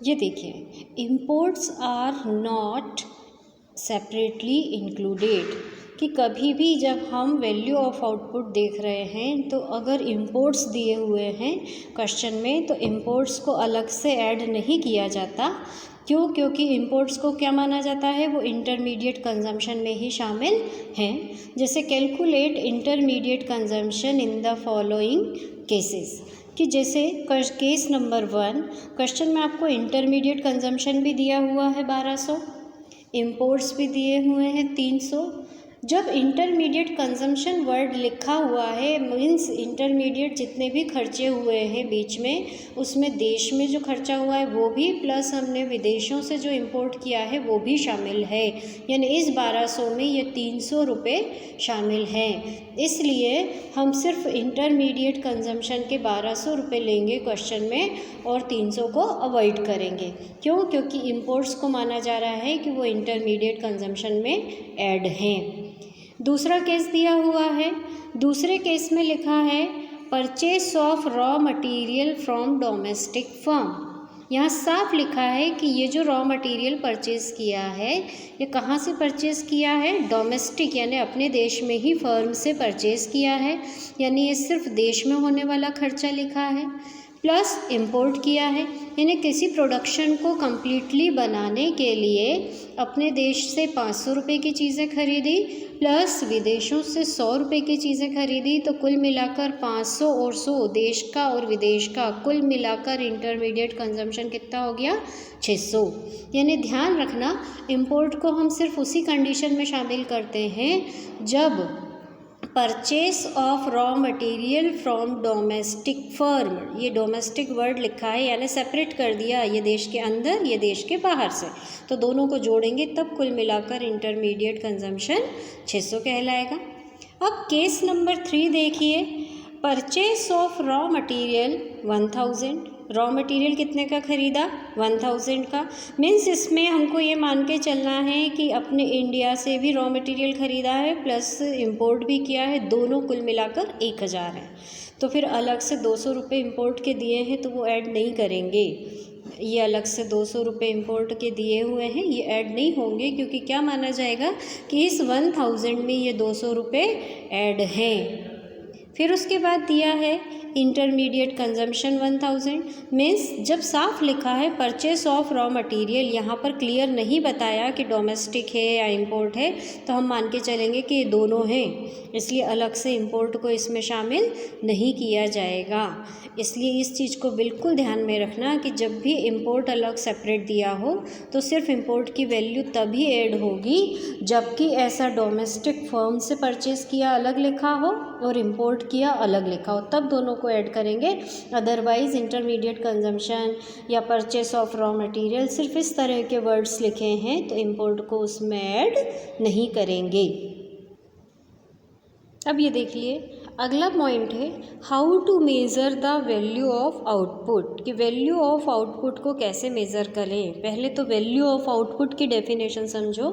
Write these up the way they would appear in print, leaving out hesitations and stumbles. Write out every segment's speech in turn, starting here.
ये देखिए, imports are not separately included, कि कभी भी जब हम वैल्यू ऑफ आउटपुट देख रहे हैं तो अगर इम्पोर्ट्स दिए हुए हैं क्वेश्चन में तो इम्पोर्ट्स को अलग से ऐड नहीं किया जाता। क्यों? क्योंकि इम्पोर्ट्स को क्या माना जाता है, वो इंटरमीडिएट कंजम्पशन में ही शामिल हैं। जैसे calculate intermediate consumption in the following cases, कि जैसे केस नंबर 1 क्वेश्चन में आपको इंटरमीडिएट कंजम्पशन भी दिया हुआ है 1200, इम्पोर्ट्स भी दिए हुए हैं 300। जब इंटरमीडिएट कंजम्पशन वर्ड लिखा हुआ है मीन्स इंटरमीडिएट जितने भी खर्चे हुए हैं बीच में, उसमें देश में जो खर्चा हुआ है वो भी, प्लस हमने विदेशों से जो इंपोर्ट किया है वो भी शामिल है। यानी इस 1200 में ये 300 रुपये शामिल हैं। इसलिए हम सिर्फ इंटरमीडिएट कंजम्पशन के 1200 रुपये लेंगे क्वेश्चन में और 300 को अवॉइड करेंगे। क्यों? क्योंकि इम्पोर्ट्स को माना जा रहा है कि वो इंटरमीडिएट कंजम्पशन में ऐड हैं। दूसरा केस दिया हुआ है, दूसरे केस में लिखा है purchase of raw material from domestic firm. यहाँ साफ लिखा है कि ये जो रॉ मटेरियल परचेज़ किया है ये कहाँ से परचेज़ किया है, डोमेस्टिक यानी अपने देश में ही फर्म से परचेज़ किया है। यानी ये सिर्फ देश में होने वाला खर्चा लिखा है, प्लस इंपोर्ट किया है। यानी किसी प्रोडक्शन को कम्प्लीटली बनाने के लिए अपने देश से 500 रुपये की चीज़ें खरीदी प्लस विदेशों से 100 रुपये की चीज़ें खरीदी, तो कुल मिलाकर 500 और 100 देश का और विदेश का कुल मिलाकर इंटरमीडिएट कंजम्पशन कितना हो गया, 600। यानी ध्यान रखना, इंपोर्ट को हम सिर्फ उसी कंडीशन में शामिल करते हैं जब purchase of raw material from domestic firm, ये डोमेस्टिक वर्ड लिखा है यानी सेपरेट कर दिया, ये देश के अंदर ये देश के बाहर से, तो दोनों को जोड़ेंगे तब कुल मिलाकर इंटरमीडिएट कंजम्पशन 600 कहलाएगा। अब केस नंबर 3 देखिए, purchase of raw material 1000, raw material कितने का खरीदा, 1000 का। मीन्स इसमें हमको ये मान के चलना है कि अपने इंडिया से भी रॉ मटेरियल ख़रीदा है प्लस इंपोर्ट भी किया है, दोनों कुल मिलाकर 1000 है। तो फिर अलग से 200 रुपये इम्पोर्ट के दिए हैं तो वो ऐड नहीं करेंगे। ये अलग से 200 रुपये इम्पोर्ट के दिए हुए हैं, ये ऐड नहीं होंगे क्योंकि क्या माना जाएगा कि इस 1000 में ये 200 रुपये ऐड हैं। फिर उसके बाद दिया है इंटरमीडिएट कंजम्पशन 1000। मीन्स जब साफ लिखा है परचेस ऑफ रॉ मटेरियल, यहाँ पर क्लियर नहीं बताया कि डोमेस्टिक है या इंपोर्ट है, तो हम मान के चलेंगे कि ये दोनों हैं, इसलिए अलग से इंपोर्ट को इसमें शामिल नहीं किया जाएगा। इसलिए इस चीज़ को बिल्कुल ध्यान में रखना कि जब भी इंपोर्ट अलग सेपरेट दिया हो तो सिर्फ इंपोर्ट की वैल्यू तभी ऐड होगी जबकि ऐसा डोमेस्टिक फर्म से परचेज़ किया अलग लिखा हो और इंपोर्ट किया अलग लिखा हो, तब दोनों को ऐड करेंगे। अदरवाइज़ इंटरमीडिएट कंजम्पशन या परचेस ऑफ रॉ मटेरियल सिर्फ इस तरह के वर्ड्स लिखे हैं तो इंपोर्ट को उसमें ऐड नहीं करेंगे। अब ये देखिए, अगला पॉइंट है how to measure the value of output, कि वैल्यू ऑफ आउटपुट को कैसे मेज़र करें। पहले तो वैल्यू ऑफ आउटपुट की डेफिनेशन समझो।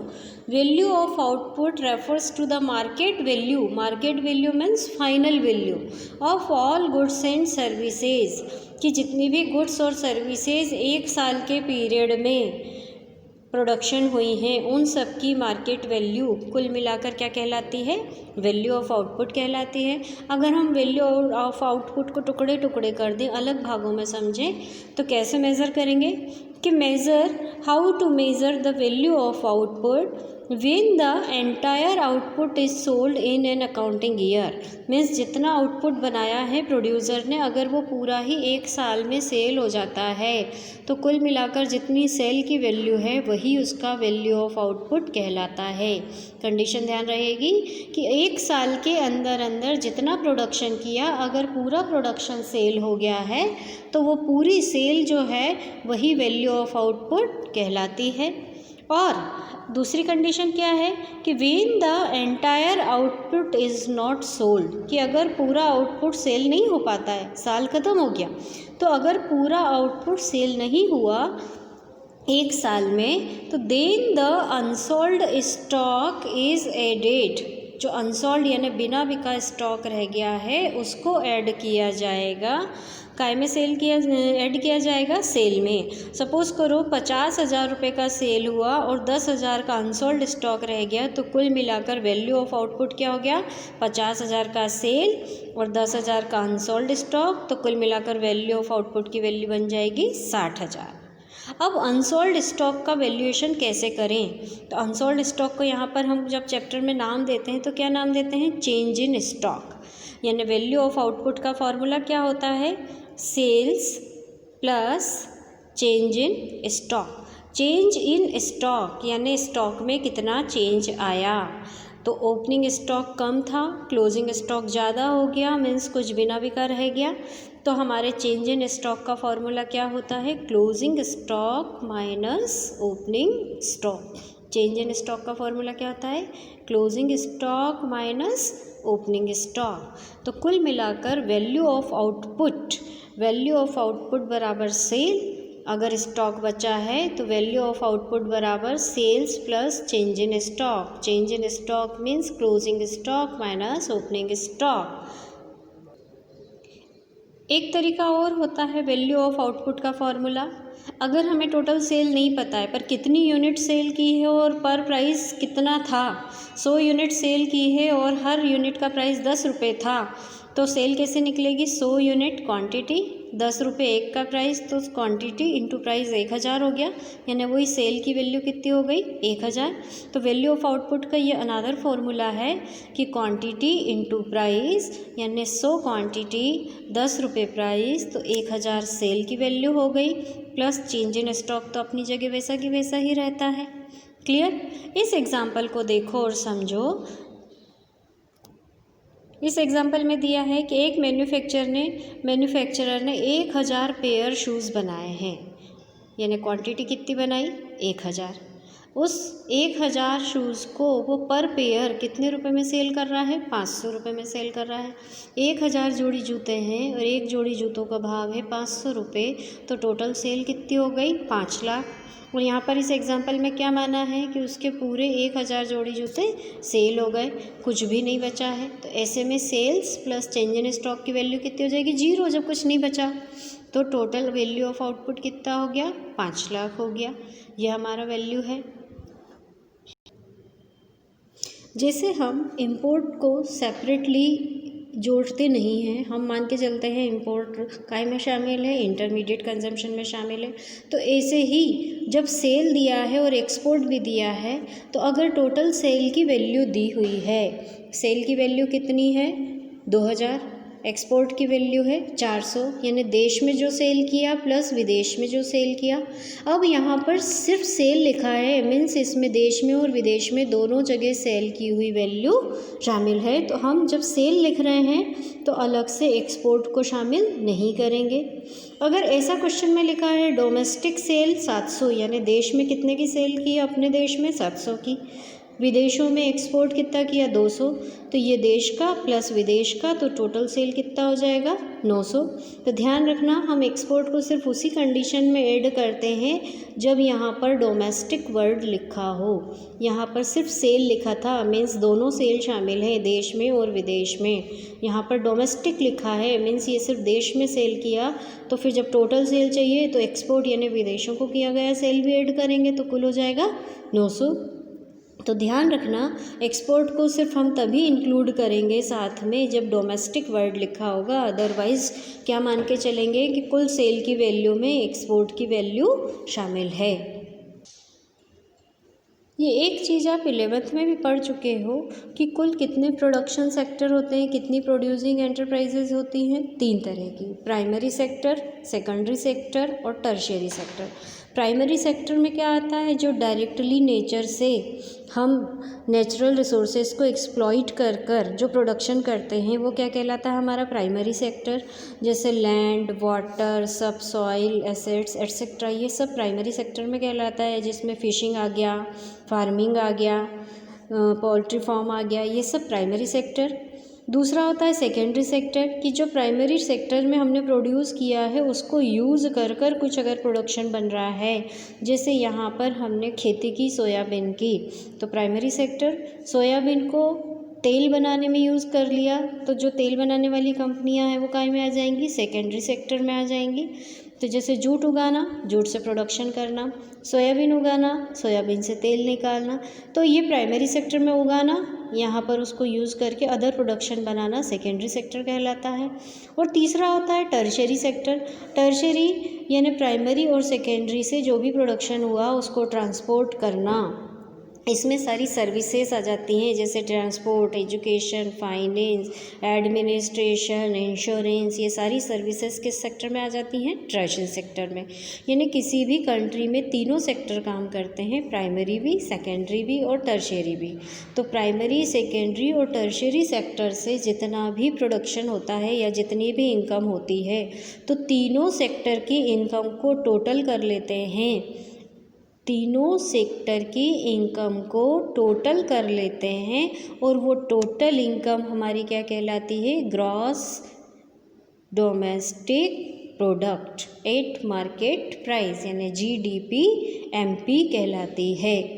Value of output refers to the market value, market value means final value of all goods and services, कि जितनी भी गुड्स और सर्विसेज एक साल के पीरियड में प्रोडक्शन हुई हैं उन सब की मार्केट वैल्यू कुल मिलाकर क्या कहलाती है, वैल्यू ऑफ आउटपुट कहलाती है। अगर हम वैल्यू ऑफ आउटपुट को टुकड़े टुकड़े कर दें, अलग भागों में समझें, तो कैसे मेज़र करेंगे कि how to measure the value of output when the entire output is sold in an accounting year. Means जितना आउटपुट बनाया है प्रोड्यूसर ने, अगर वो पूरा ही एक साल में सेल हो जाता है तो कुल मिलाकर जितनी सेल की वैल्यू है वही उसका वैल्यू ऑफ आउटपुट कहलाता है। कंडीशन ध्यान रहेगी कि एक साल के अंदर अंदर जितना प्रोडक्शन किया, अगर पूरा प्रोडक्शन सेल हो गया है तो वो पूरी सेल जो है वही वैल्यू ऑफ आउटपुट कहलाती है। और दूसरी कंडीशन क्या है कि when the entire output is not sold, कि अगर पूरा आउटपुट सेल नहीं हो पाता है, साल ख़त्म हो गया, तो अगर पूरा आउटपुट सेल नहीं हुआ एक साल में, तो then the unsold stock is added, जो अनसोल्ड यानी बिना बिका स्टॉक रह गया है उसको ऐड किया जाएगा काय में सेल किया ऐड किया जाएगा, सेल में। सपोज़ करो 50,000 रुपये का सेल हुआ और 10,000 का अनसोल्ड स्टॉक रह गया, तो कुल मिलाकर वैल्यू ऑफ आउटपुट क्या हो गया, 50,000 का सेल और 10,000 का अनसोल्ड स्टॉक, तो कुल मिलाकर वैल्यू ऑफ आउटपुट की वैल्यू बन जाएगी 60,000। अब अनसोल्ड स्टॉक का वैल्यूएशन कैसे करें, तो अनसोल्ड स्टॉक को यहाँ पर हम जब चैप्टर में नाम देते हैं तो क्या नाम देते हैं, चेंज इन स्टॉक। यानी वैल्यू ऑफ आउटपुट का फॉर्मूला क्या होता है, sales plus change in stock. Change in stock यानी स्टॉक में कितना चेंज आया, तो ओपनिंग स्टॉक कम था, क्लोजिंग स्टॉक ज़्यादा हो गया, मीन्स कुछ बिना बिका रह गया, तो हमारे चेंज इन स्टॉक का फॉर्मूला क्या होता है, closing stock minus opening stock. Change in stock का फॉर्मूला क्या होता है, closing stock minus opening stock. तो कुल मिलाकर वैल्यू ऑफ आउटपुट बराबर सेल, अगर स्टॉक बचा है तो वैल्यू ऑफ आउटपुट बराबर sales plus change in stock. Change in stock means closing stock minus opening stock. एक तरीका और होता है वैल्यू ऑफ आउटपुट का फॉर्मूला, अगर हमें टोटल सेल नहीं पता है पर कितनी यूनिट सेल की है और पर प्राइस कितना था, 100 यूनिट सेल की है और हर यूनिट का प्राइस 10 रुपये था, तो सेल कैसे निकलेगी, 100 यूनिट क्वांटिटी 10 रुपये एक का प्राइस, तो क्वांटिटी इंटू प्राइस 1000 हो गया, यानी वही सेल की वैल्यू कितनी हो गई, 1000। तो वैल्यू ऑफ आउटपुट का ये अनदर फॉर्मूला है कि क्वांटिटी इंटू प्राइस, यानी 100 क्वांटिटी 10 रुपये प्राइस, तो 1000 सेल की वैल्यू हो गई, प्लस चेंज इन स्टॉक तो अपनी जगह वैसा की वैसा ही रहता है। क्लियर। इस एग्जाम्पल को देखो और समझो। इस एग्जाम्पल में दिया है कि एक मैन्युफैक्चरर ने 1000 पेयर शूज़ बनाए हैं, यानी क्वांटिटी कितनी बनाई, 1000। उस 1000 शूज़ को वो पर पेयर कितने रुपए में सेल कर रहा है, 500 रुपये में सेल कर रहा है। 1000 जोड़ी जूते हैं और एक जोड़ी जूतों का भाव है 500 रुपये, तो टोटल सेल कितनी हो गई, 5 लाख। और यहाँ पर इस एग्जाम्पल में क्या माना है कि उसके पूरे 1000 जोड़ी जूते सेल हो गए, कुछ भी नहीं बचा है, तो ऐसे में sales plus change in stock की वैल्यू कितनी हो जाएगी, 0, जब कुछ नहीं बचा। तो टोटल वैल्यू ऑफ आउटपुट कितना हो गया, 5 लाख हो गया। यह हमारा वैल्यू है। जैसे हम इंपोर्ट को सेपरेटली जोड़ते नहीं हैं, हम मान के चलते हैं इंपोर्ट काय में शामिल है, इंटरमीडिएट कंजम्पशन में शामिल है, तो ऐसे ही जब सेल दिया है और एक्सपोर्ट भी दिया है, तो अगर टोटल सेल की वैल्यू दी हुई है, सेल की वैल्यू कितनी है 2000, एक्सपोर्ट की वैल्यू है 400, यानी देश में जो सेल किया प्लस विदेश में जो सेल किया। अब यहाँ पर सिर्फ सेल लिखा है, मीन्स इसमें देश में और विदेश में दोनों जगह सेल की हुई वैल्यू शामिल है, तो हम जब सेल लिख रहे हैं तो अलग से एक्सपोर्ट को शामिल नहीं करेंगे। अगर ऐसा क्वेश्चन में लिखा है डोमेस्टिक सेल 700, यानी देश में कितने की सेल की, अपने देश में 700 की, विदेशों में एक्सपोर्ट कितना किया 200, तो ये देश का प्लस विदेश का, तो टोटल सेल कितना हो जाएगा 900। तो ध्यान रखना, हम एक्सपोर्ट को सिर्फ उसी कंडीशन में ऐड करते हैं जब यहाँ पर डोमेस्टिक वर्ड लिखा हो। यहाँ पर सिर्फ सेल लिखा था, मीन्स दोनों सेल शामिल है, देश में और विदेश में। यहाँ पर डोमेस्टिक लिखा है, मीन्स ये सिर्फ देश में सेल किया, तो फिर जब टोटल सेल चाहिए तो एक्सपोर्ट यानी विदेशों को किया गया सेल भी ऐड करेंगे, तो कुल हो जाएगा 900। तो ध्यान रखना, एक्सपोर्ट को सिर्फ हम तभी इंक्लूड करेंगे साथ में जब डोमेस्टिक वर्ड लिखा होगा, अदरवाइज़ क्या मान के चलेंगे कि कुल सेल की वैल्यू में एक्सपोर्ट की वैल्यू शामिल है। ये एक चीज़ आप 11th में भी पढ़ चुके हो कि कुल कितने प्रोडक्शन सेक्टर होते हैं, कितनी प्रोड्यूसिंग एंटरप्राइजेज होती हैं, 3 तरह की, प्राइमरी सेक्टर, सेकेंडरी सेक्टर और टर्शियरी सेक्टर। प्राइमरी सेक्टर में क्या आता है, जो डायरेक्टली नेचर से हम नेचुरल रिसोर्सेज को एक्सप्लॉइट कर जो प्रोडक्शन करते हैं वो क्या कहलाता है, हमारा प्राइमरी सेक्टर। जैसे लैंड, वाटर, सब सॉइल एसेट्स एट्सेट्रा, ये सब प्राइमरी सेक्टर में कहलाता है, जिसमें फिशिंग आ गया, फार्मिंग आ गया, पोल्ट्री फार्म आ गया, ये सब प्राइमरी सेक्टर। दूसरा होता है सेकेंडरी सेक्टर, कि जो प्राइमरी सेक्टर में हमने प्रोड्यूस किया है उसको यूज़ कर कुछ अगर प्रोडक्शन बन रहा है, जैसे यहाँ पर हमने खेती की सोयाबीन की, तो प्राइमरी सेक्टर सोयाबीन को तेल बनाने में यूज़ कर लिया, तो जो तेल बनाने वाली कंपनियां हैं वो काय में आ जाएंगी, सेकेंडरी सेक्टर में आ जाएंगी। तो जैसे जूट उगाना, जूट से प्रोडक्शन करना, सोयाबीन उगाना, सोयाबीन से तेल निकालना, तो ये प्राइमरी सेक्टर में उगाना, यहाँ पर उसको यूज़ करके अदर प्रोडक्शन बनाना सेकेंडरी सेक्टर कहलाता है। और तीसरा होता है टर्शरी सेक्टर। टर्शरी यानी प्राइमरी और सेकेंडरी से जो भी प्रोडक्शन हुआ उसको ट्रांसपोर्ट करना, इसमें सारी सर्विसेज आ जाती हैं, जैसे transport, education, finance, administration, insurance, ये सारी सर्विसेज किस सेक्टर में आ जाती हैं, टर्शरी सेक्टर में। यानी किसी भी कंट्री में तीनों सेक्टर काम करते हैं, प्राइमरी भी, सेकेंडरी भी और टर्शरी भी। तो प्राइमरी, सेकेंडरी और टर्शरी सेक्टर से जितना भी प्रोडक्शन होता है या जितनी भी इनकम होती है, तो तीनों सेक्टर की इनकम को टोटल कर लेते हैं, तीनों सेक्टर की इनकम को टोटल कर लेते हैं, और वो टोटल इनकम हमारी क्या कहलाती है, gross domestic product at market price यानी GDP MP कहलाती है।